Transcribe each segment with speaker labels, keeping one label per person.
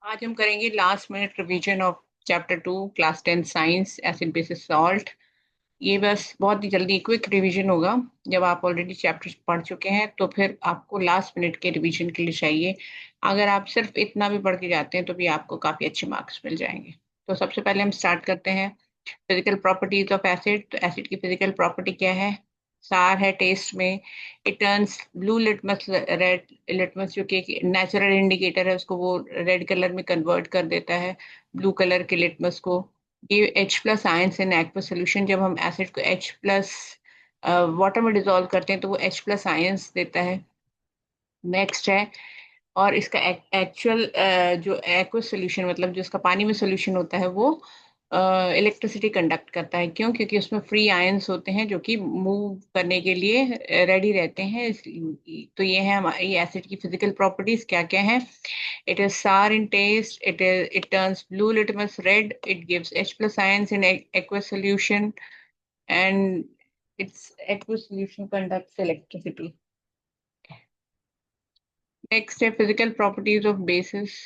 Speaker 1: आज हम करेंगे last minute revision of chapter 2 class 10 science acid basis salt. ये बस बहुत ही जल्दी क्विक रिवीजन होगा। जब आप ऑलरेडी चैप्टर पढ़ चुके हैं तो फिर आपको लास्ट मिनट के रिवीजन के लिए चाहिए। अगर आप सिर्फ इतना भी पढ़ के जाते हैं तो भी आपको काफी अच्छे मार्क्स मिल जाएंगे। तो सबसे पहले हम स्टार्ट करते हैं फिजिकल प्रॉपर्टीज ऑफ एसिड। तो एसिड की फिजिकल प्रॉपर्टी क्या है? सार है टेस्ट में। It turns blue litmus red litmus, जो कि एक नेचुरल इंडिकेटर है, उसको वो रेड कलर में कन्वर्ट कर देता है, ब्लू कलर के लिटमस को। ये H plus ions in aqueous solution, जब हम एसिड को H प्लस वाटर में डिजोल्व करते हैं तो वो H प्लस आयंस देता है। नेक्स्ट है, और इसका एक्चुअल जो एक्वस सोल्यूशन, मतलब जो इसका पानी में सोल्यूशन होता है, वो इलेक्ट्रिसिटी कंडक्ट करता है। क्यों? क्योंकि उसमें फ्री आयंस होते हैं जो कि मूव करने के लिए रेडी रहते हैं। तो ये है हमारी एसिड की फिजिकल प्रॉपर्टीज। क्या क्या है? It is sour in taste, it turns blue litmus red, it gives H plus ions in aqueous solution, and its aqueous solution conducts electricity. Next है फिजिकल प्रॉपर्टीज ऑफ बेसिस।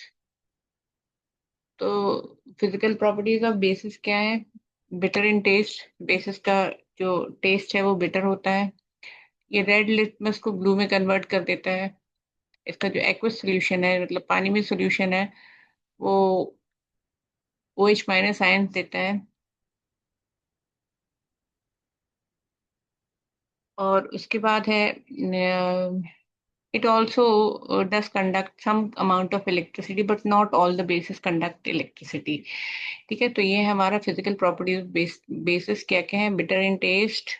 Speaker 1: तो physical properties of bases क्या है? Bitter in test, basis का जो test है वो bitter होता है। ये रेड लिटमस को ब्लू में कन्वर्ट कर देता है। इसका जो एक्वस सोल्यूशन है, मतलब पानी में सोल्यूशन है, वो OH माइनस आयंस देता है। और उसके बाद है, it also does conduct some amount of electricity but not all the bases conduct electricity। ठीक है, तो ये है हमारा फिजिकल प्रॉपर्टीज बेसिस। क्या क्या है? Bitter in taste,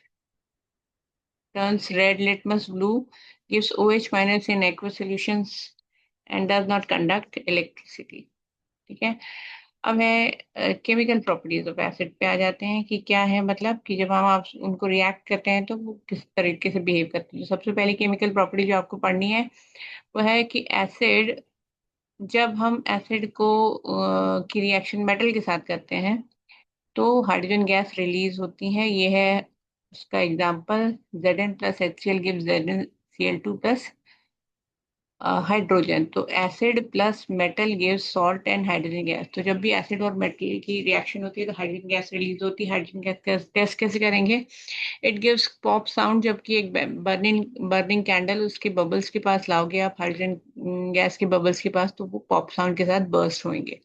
Speaker 1: turns red litmus blue, gives OH minus in aqueous solutions, and does not conduct electricity। ठीक है। अब है केमिकल प्रॉपर्टीज ऑफ एसिड पे आ जाते हैं कि क्या है, मतलब कि जब हम आप उनको रिएक्ट करते हैं तो वो किस तरीके से बिहेव करते हैं। तो सबसे पहली केमिकल प्रॉपर्टी जो आपको पढ़नी है वो है कि एसिड, जब हम एसिड को की रिएक्शन मेटल के साथ करते हैं तो हाइड्रोजन गैस रिलीज होती है। ये है उसका example, Zn plus HCl gives ZnCl2 plus hydrogen. तो acid plus metal gives salt and hydrogen gas. तो जब भी एसिड और मेटल की रिएक्शन होती है तो हाइड्रोजन गैस रिलीज होती है। हाइड्रोजन गैस का टेस्ट कैसे करेंगे? It gives pop sound. जबकि एक बर्निंग बर्निंग कैंडल, उसके बबल्स के पास लाओगे आप हाइड्रोजन गैस के बबल्स के पास, तो वो पॉप साउंड के साथ बर्स्ट होंगे।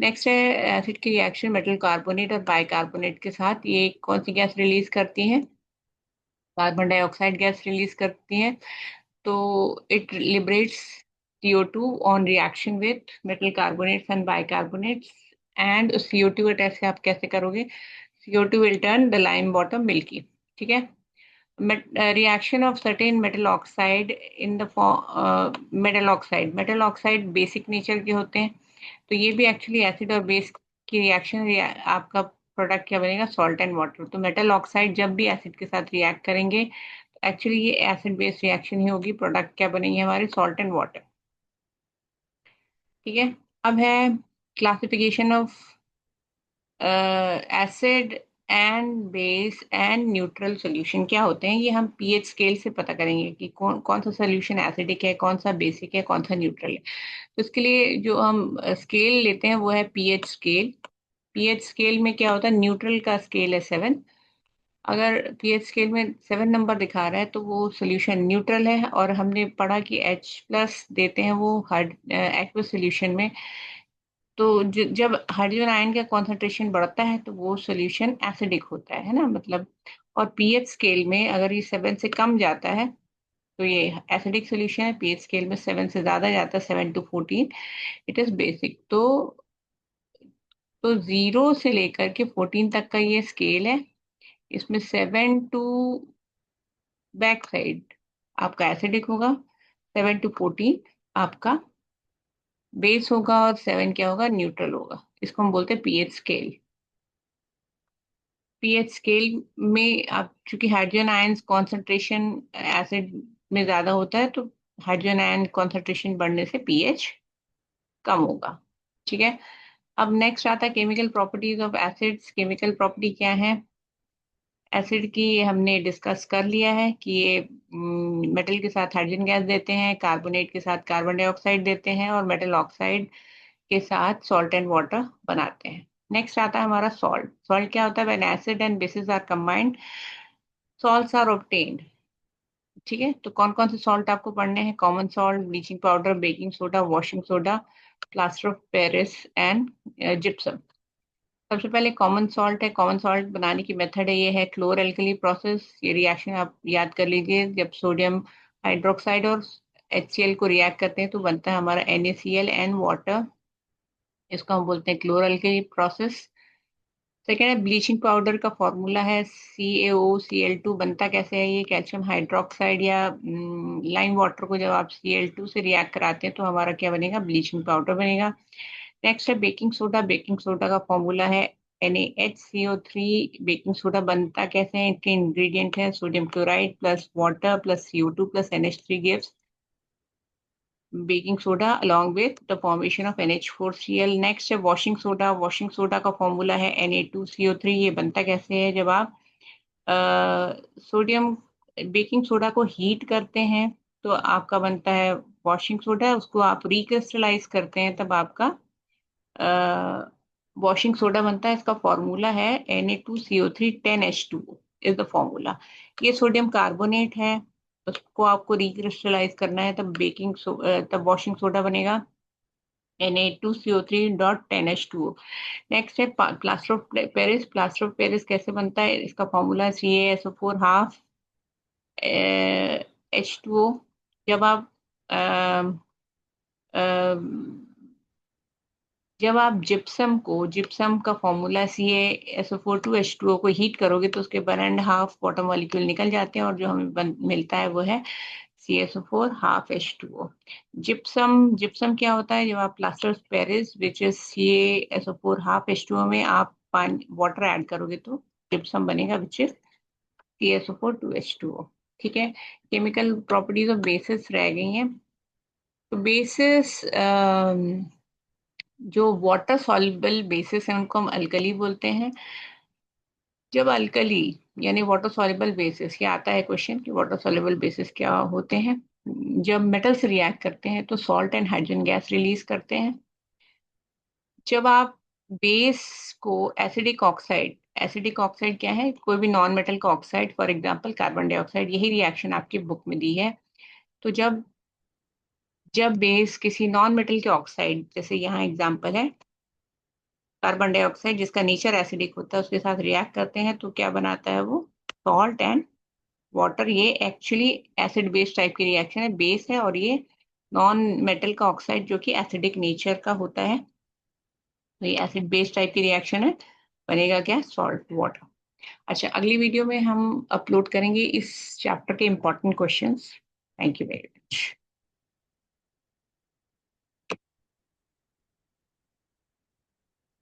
Speaker 1: नेक्स्ट है एसिड की रिएक्शन मेटल कार्बोनेट और बाइकार्बोनेट के साथ। ये कौन सी गैस रिलीज करती है? कार्बन डाइऑक्साइड गैस रिलीज करती है। तो it liberates CO2 on reaction with metal carbonates and bicarbonates. And CO2 का टेस्ट आप कैसे करोगे? CO2 will turn the lime bottom milky. ठीक है। Reaction of certain metal oxide in the form metal oxide basic nature के होते हैं। तो ये भी एक्चुअली एसिड और बेस की रिएक्शन, आपका प्रोडक्ट क्या बनेगा? Salt and water. तो मेटल ऑक्साइड जब भी एसिड के साथ रिएक्ट करेंगे तो एक्चुअली ये एसिड बेस रिएक्शन ही होगी। प्रोडक्ट क्या बनेंगे हमारे? Salt and water. ठीक है। अब है classification of acid and base and neutral solution क्या होते हैं। ये हम पीएच स्केल से पता करेंगे कि कौन कौन सा सॉल्यूशन एसिडिक है, कौन सा बेसिक है, कौन सा न्यूट्रल है। तो इसके लिए जो हम स्केल लेते हैं वो है पीएच स्केल। पीएच स्केल में क्या होता है? न्यूट्रल का स्केल है 7। अगर पीएच स्केल में 7 नंबर दिखा रहा है तो वो सोल्यूशन न्यूट्रल है। और हमने पढ़ा कि H प्लस देते हैं वो हर एक्वस सोल्यूशन में। तो जब हाइड्रोजन आयन का कॉन्सेंट्रेशन बढ़ता है तो वो सोल्यूशन एसिडिक होता है ना, मतलब। और पीएच स्केल में अगर ये 7 से कम जाता है तो ये एसिडिक सोल्यूशन है। पीएच स्केल में 7 से ज्यादा जाता है, 7 to 14, इट इज बेसिक। तो 0 से लेकर के 14 तक का ये स्केल है। इसमें 7 टू बैक साइड आपका एसिडिक होगा, 7 to 14 आपका बेस होगा, और 7 क्या होगा? न्यूट्रल होगा। इसको हम बोलते हैं पीएच स्केल। पीएच स्केल में आप चूंकि हाइड्रोजन आयंस कॉन्सेंट्रेशन एसिड में ज्यादा होता है तो हाइड्रोजन आयन कॉन्सेंट्रेशन बढ़ने से पीएच कम होगा। ठीक है। अब नेक्स्ट आता है chemical properties of acids. Chemical property क्या है? एसिड की हमने डिस्कस कर लिया है कि ये मेटल के साथ हाइड्रोजन गैस देते हैं, कार्बोनेट के साथ कार्बन डाइऑक्साइड देते हैं, और मेटल ऑक्साइड के साथ सॉल्ट एंड वाटर बनाते हैं। नेक्स्ट आता है हमारा सॉल्ट। सॉल्ट क्या होता है? When acid and bases are combined salts are obtained. ठीक है, तो कौन कौन से सॉल्ट आपको पढ़ने हैं? Common salt, bleaching powder, baking soda, washing soda, plaster of Paris and gypsum. सबसे पहले कॉमन सॉल्ट है। कॉमन सॉल्ट बनाने की मेथड है, ये है क्लोर एल्कली प्रोसेस। ये रिएक्शन आप याद कर लीजिए, जब सोडियम हाइड्रोक्साइड और HCl को रिएक्ट करते हैं तो बनता है हमारा NaCl एंड वाटर। इसको हम बोलते हैं क्लोर एल्कली प्रोसेस। सेकेंड है ब्लीचिंग पाउडर का फॉर्मूला है CaOCl2। बनता कैसे है? ये कैल्शियम हाइड्रोक्साइड या लाइम वाटर को जब आप Cl2 से रिएक्ट कराते हैं तो हमारा क्या बनेगा? ब्लीचिंग पाउडर बनेगा। नेक्स्ट है बेकिंग सोडा। बेकिंग सोडा का फॉर्मूला है NaHCO3। बेकिंग सोडा बनता कैसे है? इनके इंग्रेडिएंट है sodium chloride plus water plus CO2 plus NH3 gives baking soda along with the formation of NH4Cl। Next है वॉशिंग सोडा। वॉशिंग सोडा का formula है Na2CO3। ये बनता कैसे है? जब आप सोडियम बेकिंग सोडा को हीट करते हैं तो आपका बनता है वॉशिंग सोडा। उसको आप रिक्रिस्टलाइज करते हैं तब आपका वॉशिंग सोडा बनता है। इसका फॉर्मूला है Na2CO3 10H2 is the formula. ये सोडियम कार्बोनेट है, उसको आपको रिक्रिस्टलाइज करना है तब तब वॉशिंग सोडा बनेगा Na2CO3.10H2O। नेक्स्ट है plaster of Paris. Plaster of Paris कैसे बनता है? इसका फॉर्मूला है CaSO4 हाफ H2O। जब आप जब आप जिप्सम का फॉर्मूला CaSO4 2H2O को हीट करोगे तो उसके 1.5 वाटर मॉलिक्यूल निकल जाते हैं और जो हमें मिलता है वो है CaSO4 half H2O। Gypsum gypsum क्या होता है? जब आप plaster of Paris which is CaSO4 half H2O में आप पानी वाटर ऐड करोगे तो जिप्सम बनेगा विच इज CaSO4 2H2O। ठीक है, केमिकल प्रॉपर्टीज ऑफ बेसिस रह गई हैं। तो बेसिस जो वाटर सॉल्युबल बेसिस है उनको हम अल्कली बोलते हैं। जब अल्कली यानी वाटर सॉल्युबल बेसिस, ये आता है क्वेश्चन कि वाटर सॉल्युबल बेसिस क्या होते हैं। जब मेटल्स रिएक्ट करते हैं तो salt and hydrogen gas release करते हैं। जब आप बेस को एसिडिक ऑक्साइड क्या है? कोई भी नॉन मेटल का oxide, for example carbon dioxide. यही रिएक्शन आपकी बुक में दी है। तो जब जब बेस किसी नॉन मेटल के ऑक्साइड, जैसे यहाँ एग्जांपल है कार्बन डाइऑक्साइड जिसका नेचर एसिडिक होता है, उसके साथ रिएक्ट करते हैं तो क्या बनाता है वो? Salt and water. ये एक्चुअली एसिड बेस टाइप की रिएक्शन है। बेस है और ये नॉन मेटल का ऑक्साइड जो कि एसिडिक नेचर का होता है, तो ये एसिड बेस टाइप की रिएक्शन है। बनेगा क्या? Salt water. अच्छा, अगली वीडियो में हम अपलोड करेंगे इस चैप्टर के important questions. Thank you very much.